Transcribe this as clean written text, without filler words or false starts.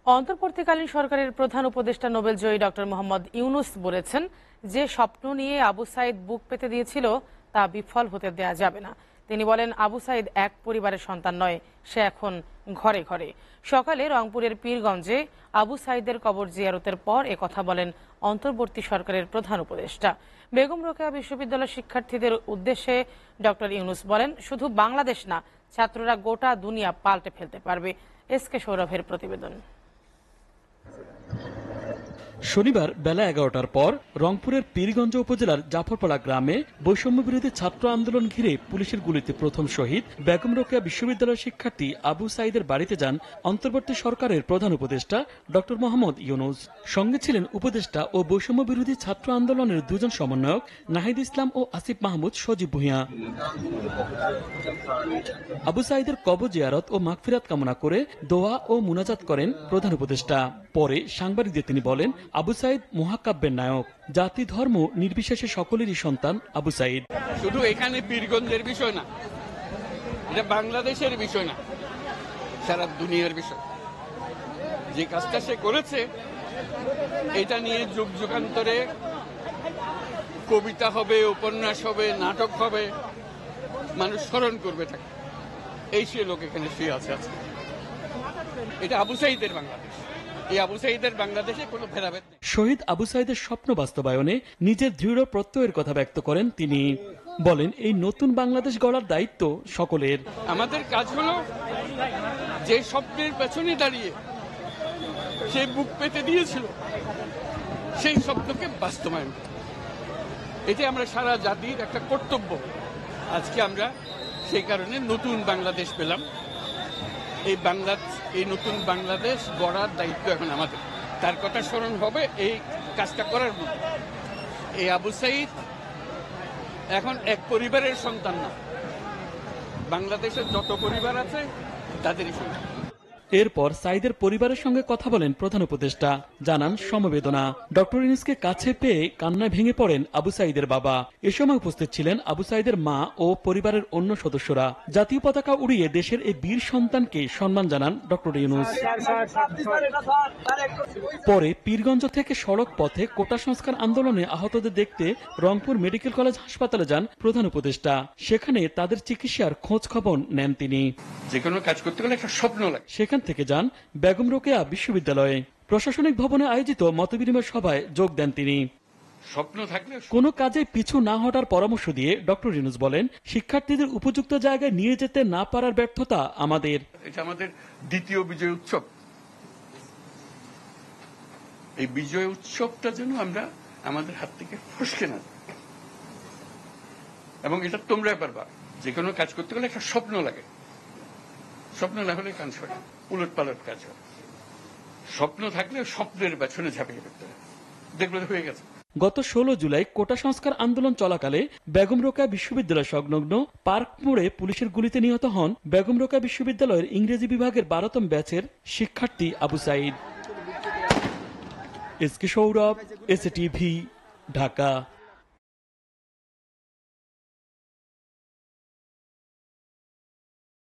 অন্তর্বর্তীকালীন সরকারের প্রধান উপদেষ্টা নোবেলজয়ী ডক্টর মোহাম্মদ ইউনূস বলেছেন, যে স্বপ্ন নিয়ে আবু সাইদ বুক পেতে দিয়েছিল তা বিফল হতে দেয়া যাবে না। তিনি বলেন, আবু সাইদ এক পরিবারের সন্তান নয়, সে এখন ঘরে ঘরে। সকালে রংপুরের পীরগঞ্জে আবু সাইদের কবর জিয়ারতের পর একথা বলেন অন্তর্বর্তী সরকারের প্রধান উপদেষ্টা। বেগম রোকেয়া বিশ্ববিদ্যালয়ের শিক্ষার্থীদের উদ্দেশ্যে ডক্টর ইউনূস বলেন, শুধু বাংলাদেশ না, ছাত্ররা গোটা দুনিয়া পাল্টে ফেলতে পারবে। এসকে সৌরভের প্রতিবেদন। শনিবার বেলা 11টার পর রংপুরের পীরগঞ্জ উপজেলার জাফরপাড়া গ্রামে বৈষম্য বিরোধী ছাত্র আন্দোলন ঘিরে পুলিশের গুলিতে প্রথম শহীদ বেগম রোকেয়া বিশ্ববিদ্যালয়ের শিক্ষার্থী আবু সাইদের বাড়িতে যান অন্তর্বর্তী সরকারের প্রধান উপদেষ্টা ডক্টর মোহাম্মদ ইউনূস। সঙ্গে ছিলেন উপদেষ্টা ও বৈষম্য বিরোধী ছাত্র আন্দোলনের দুজন সমন্বয়ক নাহিদ ইসলাম ও আসিফ মাহমুদ সজীব ভূঁইয়া। আবু সাইদের কবর জিয়ারত ও মাগফিরাত কামনা করে দোয়া ও মুনাজাত করেন প্রধান উপদেষ্টা। পরে সাংবাদিকদের তিনি বলেন, আবু সাইদ মহাকাব্যের নায়ক, জাতি ধর্ম নির্বিশেষে সকলেরই সন্তান আবু সাইদ। শুধু এখানে পীরগঞ্জের বিষয় না, এটা বাংলাদেশের বিষয় না, সারা দুনিয়ার বিষয়। যে কাজটা সে করেছে এটা নিয়ে যুগ যুগান্তরে কবিতা হবে, উপন্যাস হবে, নাটক হবে, মানুষ স্মরণ করবে তাকে। এই সে লোক এখানে শুয়ে আছে। এটা আবু সাইদের বাংলাদেশ। এই আবু সাইদের বাংলাদেশে কোনো ভেদাভেদ নেই। শহীদ আবু সাইদের স্বপ্ন বাস্তবায়নে নিজের দৃঢ় প্রত্যয়ের কথা ব্যক্ত করেন তিনি। বলেন, এই নতুন বাংলাদেশ গড়ার দায়িত্ব সকলের। আমাদের কাজ হলো যে স্বপ্নের পেছনে দাঁড়িয়ে সে বুক পেতে দিয়েছিল সেই স্বপ্নকে বাস্তবায়ন করা। এটা আমরা সারা জাতির একটা কর্তব্য। আজকে আমরা সেই কারণে নতুন বাংলাদেশ পেলাম। এই নতুন বাংলাদেশ গড়ার দায়িত্ব এখন আমাদের। তার কথা স্মরণ হবে এই কাজটা করার মতো। এই আবু সাইদ এখন এক পরিবারের সন্তান না, বাংলাদেশের যত পরিবার আছে তাদেরই সন্তান। এরপর সাইদের পরিবারের সঙ্গে কথা বলেন প্রধান উপদেষ্টা, জানান সমবেদনা। ডক্টর ইউনূসকে কাছে পেয়ে কান্নায় ভেঙে পড়েন আবু সাইদের বাবা। এ সময় উপস্থিত ছিলেন আবু সাইদের মা ও পরিবারের অন্য সদস্যরা। জাতীয় পতাকা উড়িয়ে দেশের এই বীর সন্তানকে সম্মান জানান ডক্টর ইউনূস। পরে পীরগঞ্জ থেকে সড়ক পথে কোটা সংস্কার আন্দোলনে আহতদের দেখতে রংপুর মেডিকেল কলেজ হাসপাতালে যান প্রধান উপদেষ্টা। সেখানে তাদের চিকিৎসার খোঁজ খবর নেন তিনি। যে কোনো কাজ করতে গেলে একটা স্বপ্ন লাগে। সেখান থেকে যান বেগম রোকেয়া বিশ্ববিদ্যালয়ে। প্রশাসনিক ভবনে আয়োজিত মতবিনিময় সভায় যোগ দেন তিনি। স্বপ্ন থাকলে কোনো কাজে পিছু না হটার পরামর্শ দিয়ে ডক্টর ইউনূস বলেন, শিক্ষার্থীদের উপযুক্ত জায়গায় নিয়ে যেতে না পারার ব্যর্থতা আমাদের। এটা আমাদের দ্বিতীয় বিজয় উৎসব। এই বিজয় উৎসবটা যেন আমরা আমাদের হাত থেকে ফসকে না, এবং এটা তোমরা পারবা। যে কোনো কাজ করতে গেলে একটা স্বপ্ন লাগে। স্বপ্ন না হলে কাজ হয়, উলট পালট কাজ হয়। স্বপ্ন থাকলে স্বপ্নের পেছনে ঝাঁপিয়ে পড়তে হয়। দেখলে হয়ে গেছে। গত 16 জুলাই কোটা সংস্কার আন্দোলন চলাকালে বেগম রোকেয়া বিশ্ববিদ্যালয় সংলগ্ন পার্ক মোড়ে পুলিশের গুলিতে নিহত হন বেগম রোকেয়া বিশ্ববিদ্যালয়ের ইংরেজি বিভাগের 12তম ব্যাচের শিক্ষার্থী আবু সাইদ। SK Sourav, SATV, Dhaka.